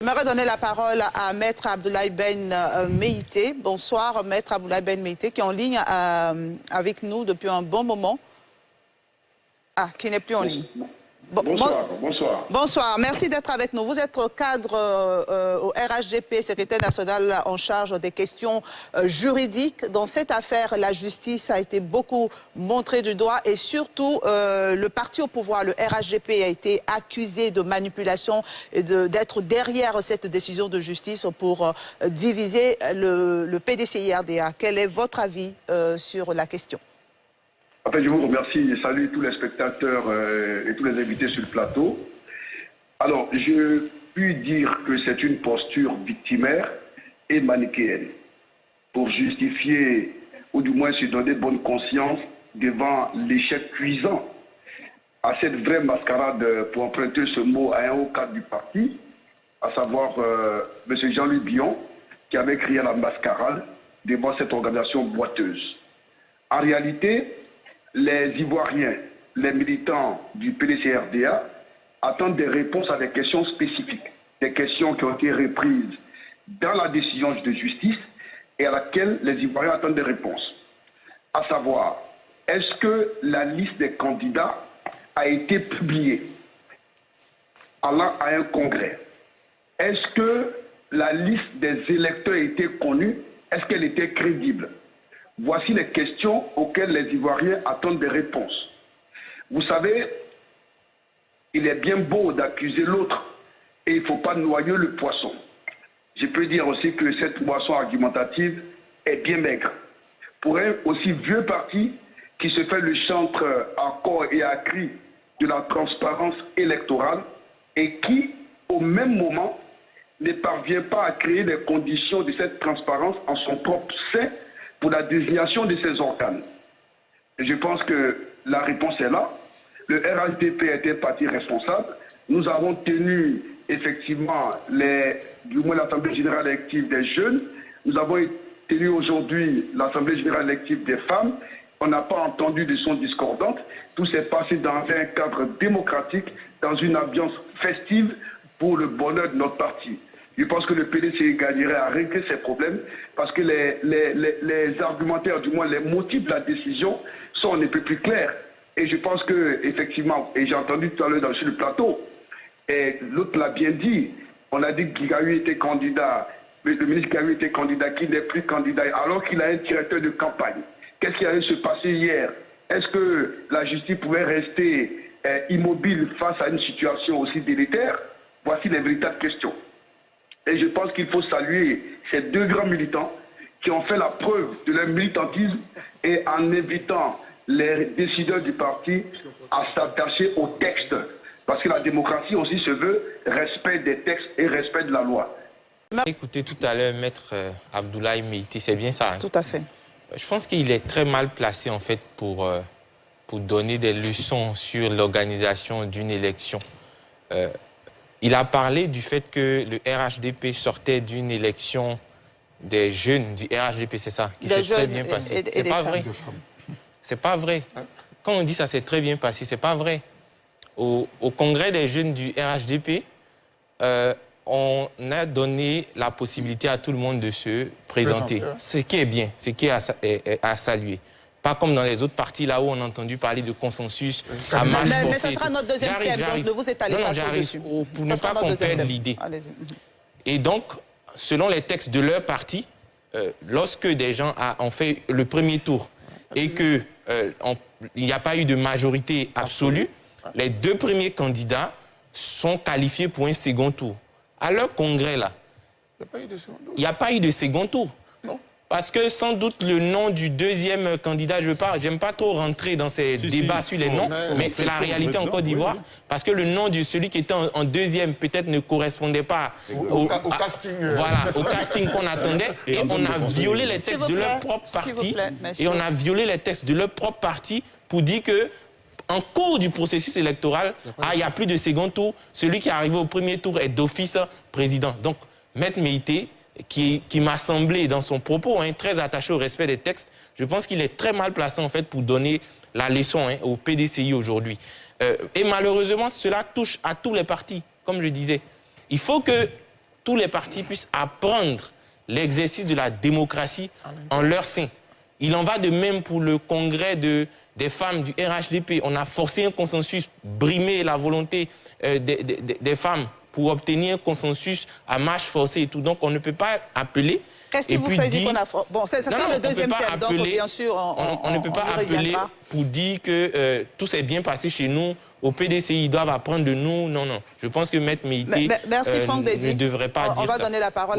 J'aimerais donner la parole à Maître Abdoulaye Ben Meïté. Bonsoir, Maître Abdoulaye Ben Meïté, qui est en ligne avec nous depuis un bon moment. Ah, qui n'est plus en ligne. Bonsoir. Bonsoir, merci d'être avec nous. Vous êtes cadre au RHDP, secrétaire national en charge des questions juridiques. Dans cette affaire, la justice a été beaucoup montrée du doigt et surtout le parti au pouvoir, le RHDP, a été accusé de manipulation et d'être derrière cette décision de justice pour diviser le PDCI-RDA. Quel est votre avis sur la question ? En fait, je vous remercie et salue tous les spectateurs et tous les invités sur le plateau. Alors, je puis dire que c'est une posture victimaire et manichéenne pour justifier, ou du moins se donner bonne conscience devant l'échec cuisant à cette vraie mascarade, pour emprunter ce mot, à un haut cadre du parti, à savoir M. Jean-Louis Billon, qui avait crié la mascarade devant cette organisation boiteuse. En réalité, les Ivoiriens, les militants du PDCI-RDA attendent des réponses à des questions spécifiques, des questions qui ont été reprises dans la décision de justice et à laquelle les Ivoiriens attendent des réponses. À savoir, est-ce que la liste des candidats a été publiée allant à un congrès? Est-ce que la liste des électeurs a été connue? Est-ce qu'elle était crédible? Voici les questions auxquelles les Ivoiriens attendent des réponses. Vous savez, il est bien beau d'accuser l'autre et il ne faut pas noyer le poisson. Je peux dire aussi que cette boisson argumentative est bien maigre. Pour un aussi vieux parti qui se fait le chantre à corps et à cri de la transparence électorale et qui, au même moment, ne parvient pas à créer les conditions de cette transparence en son propre sein pour la désignation de ces organes. Et je pense que la réponse est là. Le RHDP était parti responsable. Nous avons tenu effectivement du moins l'Assemblée générale élective des jeunes. Nous avons tenu aujourd'hui l'Assemblée générale élective des femmes. On n'a pas entendu de son discordante. Tout s'est passé dans un cadre démocratique, dans une ambiance festive pour le bonheur de notre parti. Je pense que le PDCI gagnerait à régler ces problèmes parce que les argumentaires, du moins les motifs de la décision sont un peu plus clairs. Et je pense que effectivement, et j'ai entendu tout à l'heure sur le plateau, et l'autre l'a bien dit, on a dit que Guiraoui était candidat, mais le ministre Guiraoui était candidat, qui n'est plus candidat, alors qu'il a un directeur de campagne. Qu'est-ce qui allait se passer hier? Est-ce que la justice pouvait rester immobile face à une situation aussi délétère? Voici les véritables questions. Et je pense qu'il faut saluer ces deux grands militants qui ont fait la preuve de leur militantisme et en invitant les décideurs du parti à s'attacher aux textes. Parce que la démocratie aussi se veut respect des textes et respect de la loi. Écoutez tout à l'heure, Maître Abdoulaye Meïté, c'est bien ça, hein? Tout à fait. Je pense qu'il est très mal placé en fait pour donner des leçons sur l'organisation d'une élection. Il a parlé du fait que le RHDP sortait d'une élection des jeunes du RHDP, c'est ça, qui s'est très bien passé. C'est pas vrai. C'est pas vrai. Quand on dit ça s'est très bien passé, c'est pas vrai. Au congrès des jeunes du RHDP, on a donné la possibilité à tout le monde de se présenter. Ce qui est bien, ce qui est à saluer. Pas comme dans les autres partis, là où on a entendu parler de consensus à marche forcée. Mais ça sera notre deuxième thème, donc ne vous étalez pas trop dessus. Pour ne pas qu'on perde l'idée. Et donc, selon les textes de leur parti, lorsque des gens ont fait le premier tour et qu'il n'y a pas eu de majorité absolue, les deux premiers candidats sont qualifiés pour un second tour. À leur congrès, là, il n'y a pas eu de second tour. Parce que sans doute le nom du deuxième candidat, j'aime pas trop rentrer dans ces débats sur les noms, mais c'est la réalité en Côte d'Ivoire. Parce que le nom de celui qui était en deuxième peut-être ne correspondait pas au casting. Voilà, au casting qu'on attendait. Et on a violé les textes de leur propre parti. Et on a violé les textes de leur propre parti pour dire que en cours du processus électoral, il n'y a plus de second tour. Celui qui est arrivé au premier tour est d'office président. Donc, Maître Meïté, qui m'a semblé dans son propos très attaché au respect des textes, je pense qu'il est très mal placé en fait pour donner la leçon au PDCI aujourd'hui. Et malheureusement, cela touche à tous les partis, comme je disais. Il faut que tous les partis puissent apprendre l'exercice de la démocratie en leur sein. Il en va de même pour le congrès des femmes du RHDP. On a forcé un consensus, brimé la volonté des femmes pour obtenir un consensus à marche forcée et tout. Donc, on ne peut pas appeler... Qu'est-ce qui vous fait dire qu'on a... Bon, ça sera le deuxième thème, donc bien sûr, on ne peut pas appeler pour dire que tout s'est bien passé chez nous. Au PDCI, ils doivent apprendre de nous. Non, non. Je pense que Maître Meïté merci, Franck Dédy. ne devrait pas dire ça. On va donner la parole